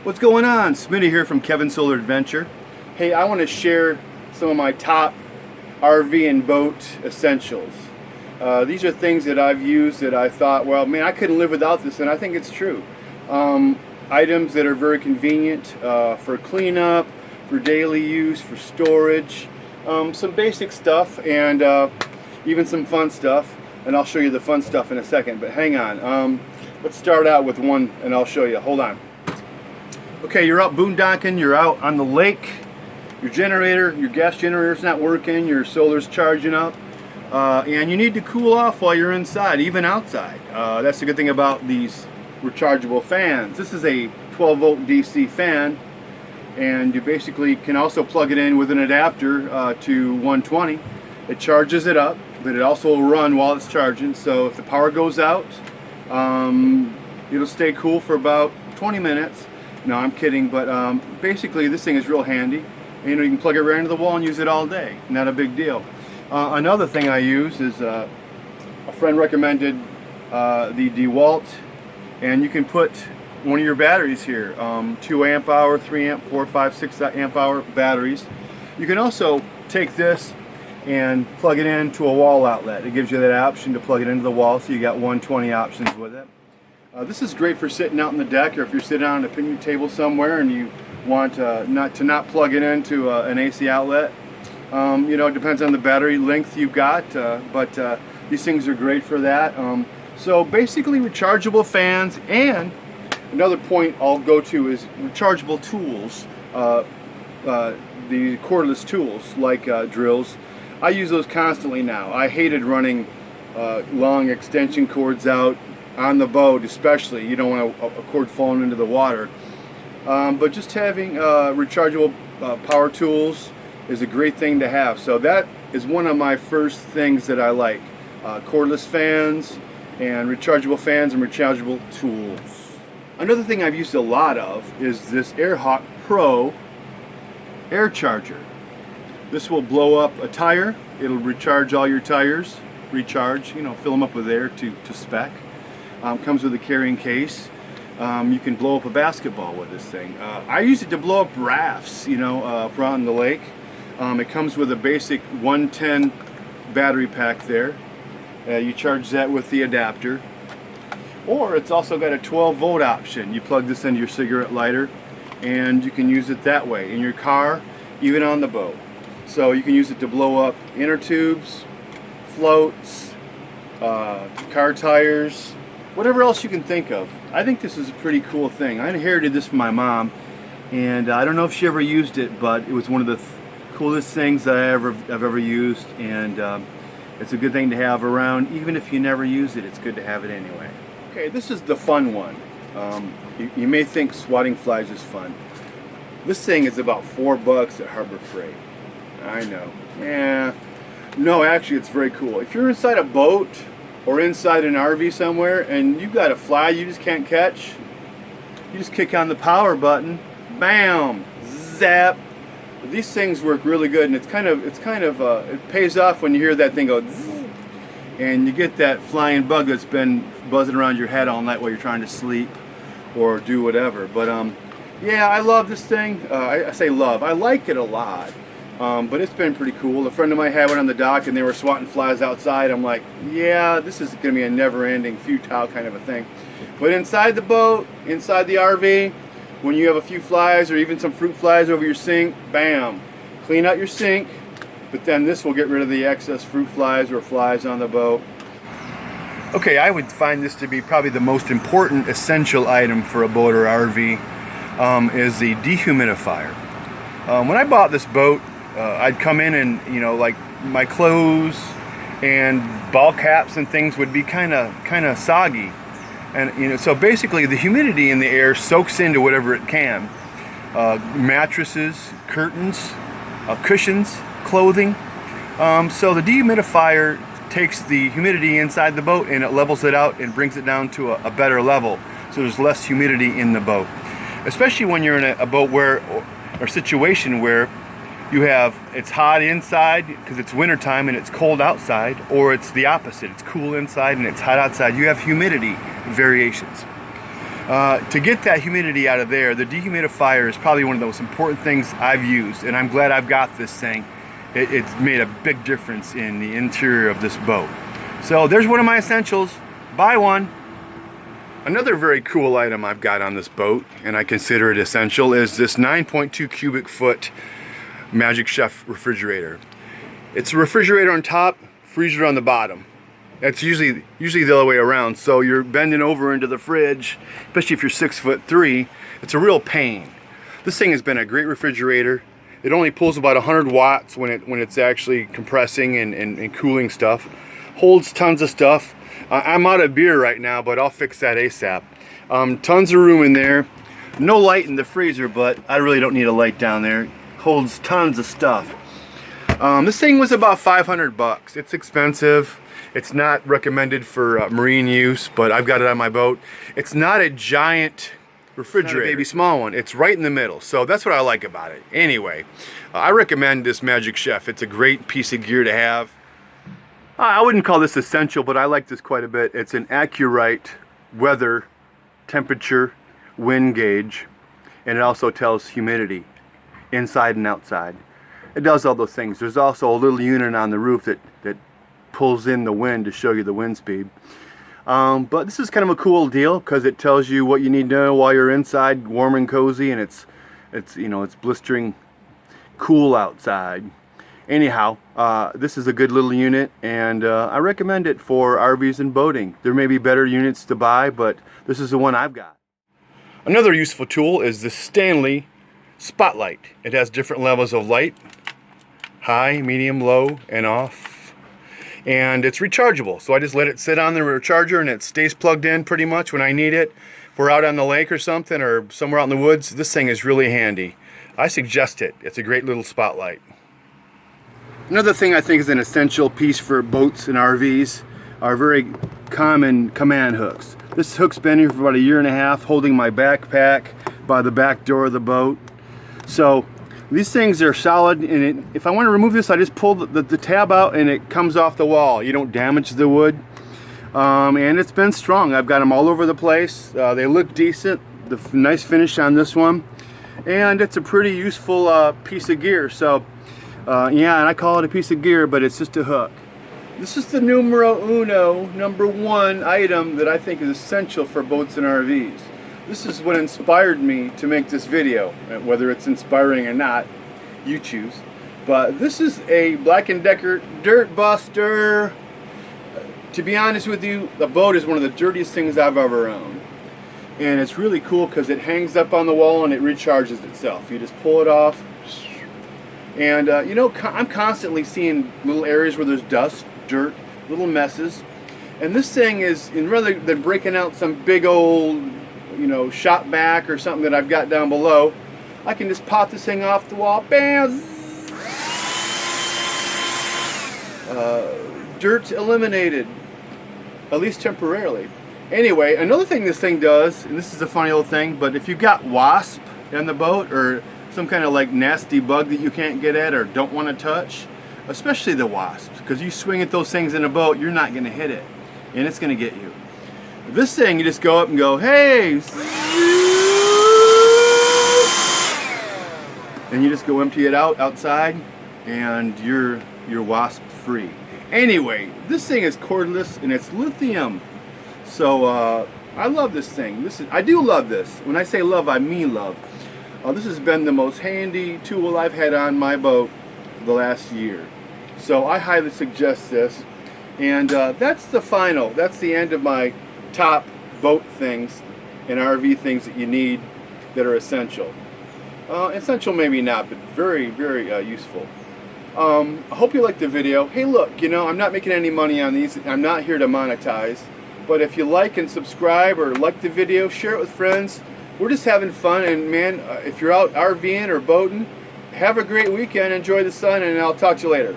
What's going on? Smitty here from Kevin's Solar Adventure. Hey, I want to share some of my top RV and boat essentials. These are things that I've used that I thought, well, man, I couldn't live without this, and I think it's true. Items that are very convenient for cleanup, for daily use, for storage, some basic stuff, and even some fun stuff. And I'll show you the fun stuff in a second, but hang on. Let's start out with one, and I'll show you. Hold on. Okay, you're out boondocking, you're out on the lake, your gas generator's not working, your solar's charging up, and you need to cool off while you're inside, even outside. That's the good thing about these rechargeable fans. This is a 12 volt DC fan, and you basically can also plug it in with an adapter to 120. It charges it up, but it also will run while it's charging, so if the power goes out, it'll stay cool for about 20 minutes. No, I'm kidding, but basically this thing is real handy. You know, you can plug it right into the wall and use it all day. Not a big deal. Another thing I use is a friend recommended the DeWalt, and you can put one of your batteries here, 2 amp hour, 3 amp, 4, 5, 6 amp hour batteries. You can also take this and plug it into a wall outlet. It gives you that option to plug it into the wall, so you got 120 options with it. This is great for sitting out on the deck, or if you're sitting on a picnic table somewhere and you want not plug it into an AC outlet. You know, it depends on the battery length you've got, but these things are great for that. So basically rechargeable fans, and another point I'll go to is rechargeable tools, the cordless tools like drills. I use those constantly now. I hated running long extension cords out on the boat, especially. You don't want a cord falling into the water. But just having rechargeable power tools is a great thing to have. So that is one of my first things that I like. Cordless fans and rechargeable tools. Another thing I've used a lot of is this AirHawk Pro air charger. This will blow up a tire. It'll recharge all your tires. Recharge, you know, fill them up with air to spec. Comes with a carrying case. You can blow up a basketball with this thing. I use it to blow up rafts, you know, out on the lake. It comes with a basic 110 battery pack there. You charge that with the adapter. Or it's also got a 12 volt option. You plug this into your cigarette lighter and you can use it that way in your car, even on the boat. So you can use it to blow up inner tubes, floats, car tires, whatever else you can think of. I think this is a pretty cool thing. I inherited this from my mom, and I don't know if she ever used it, but it was one of the coolest things that I've ever used, and it's a good thing to have around. Even if you never use it, it's good to have it anyway. Okay, this is the fun one. You may think swatting flies is fun. This thing is about $4 at Harbor Freight. I know. Yeah. No, actually, it's very cool. If you're inside a boat or inside an RV somewhere and you've got a fly you just can't catch, you just kick on the power button, bam, zap. These things work really good, and it pays off when you hear that thing go zzz, and you get that flying bug that's been buzzing around your head all night while you're trying to sleep or do whatever. But yeah, I love this thing. I say love. I like it a lot. But it's been pretty cool. A friend of mine had one on the dock and they were swatting flies outside. I'm like, yeah, this is going to be a never-ending, futile kind of a thing. But inside the boat, inside the RV, when you have a few flies or even some fruit flies over your sink, bam, clean out your sink, but then this will get rid of the excess fruit flies or flies on the boat. Okay, I would find this to be probably the most important essential item for a boat or RV, is the dehumidifier. When I bought this boat, I'd come in and, you know, like my clothes and ball caps and things would be kind of soggy, and you know, so basically the humidity in the air soaks into whatever it can, mattresses, curtains, cushions, clothing. So the dehumidifier takes the humidity inside the boat and it levels it out and brings it down to a better level, so there's less humidity in the boat, especially when you're in a boat where or situation where it's hot inside because it's wintertime and it's cold outside, or it's the opposite, it's cool inside and it's hot outside. You have humidity variations. To get that humidity out of there, the dehumidifier is probably one of the most important things I've used, and I'm glad I've got this thing. It's made a big difference in the interior of this boat. So there's one of my essentials. Buy one. Another very cool item I've got on this boat, and I consider it essential, is this 9.2 cubic foot Magic Chef refrigerator. It's a refrigerator on top, freezer on the bottom. That's usually the other way around. So you're bending over into the fridge, especially if you're 6'3". It's a real pain. This thing has been a great refrigerator. It only pulls about 100 watts when it's actually compressing and cooling stuff. Holds tons of stuff. I'm out of beer right now, but I'll fix that ASAP. Tons of room in there. No light in the freezer, but I really don't need a light down there. Holds tons of stuff. This thing was about 500 bucks. It's expensive. It's not recommended for marine use, but I've got it on my boat. It's not a giant refrigerator, baby small one. It's right in the middle, so that's what I like about it. Anyway, I recommend this Magic Chef. It's a great piece of gear to have. I wouldn't call this essential, but I like this quite a bit. It's an Accurite weather, temperature, wind gauge, and it also tells humidity, inside and outside. It does all those things. There's also a little unit on the roof that pulls in the wind to show you the wind speed. But this is kind of a cool deal because it tells you what you need to know while you're inside, warm and cozy, and it's blistering cool outside. Anyhow, this is a good little unit, and I recommend it for RVs and boating. There may be better units to buy, but this is the one I've got. Another useful tool is the Stanley Spotlight. It has different levels of light, high, medium, low, and off. And it's rechargeable, so I just let it sit on the recharger and it stays plugged in pretty much when I need it. If we're out on the lake or something, or somewhere out in the woods, this thing is really handy. I suggest it. It's a great little spotlight. Another thing I think is an essential piece for boats and RVs are very common command hooks. This hook's been here for about 1.5 years, holding my backpack by the back door of the boat. So these things are solid, and if I want to remove this, I just pull the tab out and it comes off the wall. You don't damage the wood. And it's been strong. I've got them all over the place. They look decent. The nice finish on this one. And it's a pretty useful piece of gear. So yeah, and I call it a piece of gear, but it's just a hook. This is the number one item that I think is essential for boats and RVs. This is what inspired me to make this video. Whether it's inspiring or not, you choose. But this is a Black & Decker Dirt Buster. To be honest with you, the boat is one of the dirtiest things I've ever owned. And it's really cool because it hangs up on the wall and it recharges itself. You just pull it off. And you know, I'm constantly seeing little areas where there's dust, dirt, little messes. And this thing is, rather than breaking out some big old, you know, shop back or something that I've got down below, I can just pop this thing off the wall, bam! Dirt's eliminated, at least temporarily. Anyway, another thing this thing does, and this is a funny little thing, but if you've got wasp in the boat or some kind of like nasty bug that you can't get at or don't want to touch, especially the wasps, because you swing at those things in a boat, you're not going to hit it, and it's going to get you. This thing, you just go up and go, hey, and you just go empty it outside, and you're wasp free. Anyway, this thing is cordless and it's lithium. So I love this thing. I do love this. When I say love, I mean love. This has been the most handy tool I've had on my boat for the last year. So I highly suggest this. And that's the end of my top boat things and RV things that you need that are essential. Essential maybe not, but very, very useful. I hope you liked the video. Hey look, you know, I'm not making any money on these. I'm not here to monetize. But if you like and subscribe or like the video, share it with friends. We're just having fun, and man, if you're out RVing or boating, have a great weekend, enjoy the sun, and I'll talk to you later.